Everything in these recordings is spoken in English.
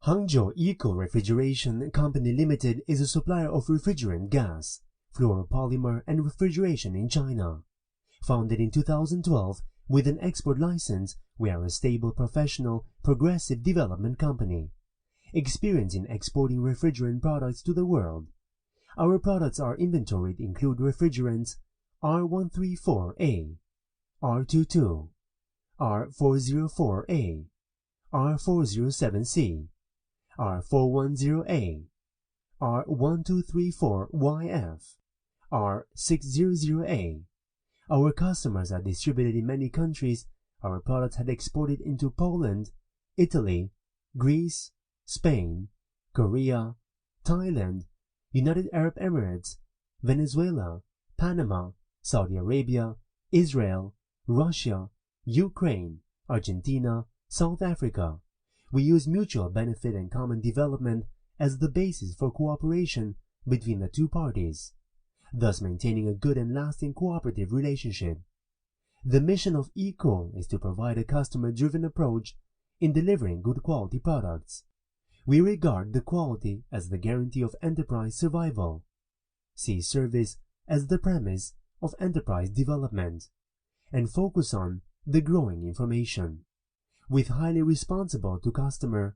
Hangzhou Eco Refrigeration Company Limited is a supplier of refrigerant gas, Fluoro Ppolymer and Refrigeration in China. Founded in 2012 with an export license, we are a stable, professional, progressive development company, experienced in exporting refrigerant products to the world. Our products are inventoried include refrigerants R134A, R22, R404A, R407C, R410A, R1234YF, R600A. Our customers are distributed in many countries. Our products had exported into Poland, Italy, Greece, Spain, Korea, Thailand, United Arab Emirates, Venezuela, Panama, Saudi Arabia, Israel, Russia, Ukraine, Argentina, South Africa. We use mutual benefit and common development as the basis for cooperation between the two parties, thus maintaining a good and lasting cooperative relationship. The mission of ECO is to provide a customer-driven approach in delivering good quality products. We regard the quality as the guarantee of enterprise survival, see service as the premise of enterprise development, and focus on the growing information. With highly responsible to customer,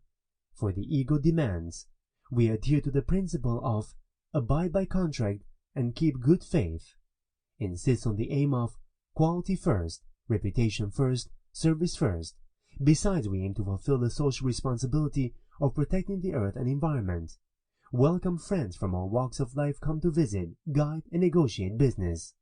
for the ego demands, we adhere to the principle of abide by contract and keep good faith, insist on the aim of quality first, reputation first, service first. Besides, we aim to fulfill the social responsibility of protecting the earth and environment. Welcome friends from all walks of life come to visit, guide, and negotiate business.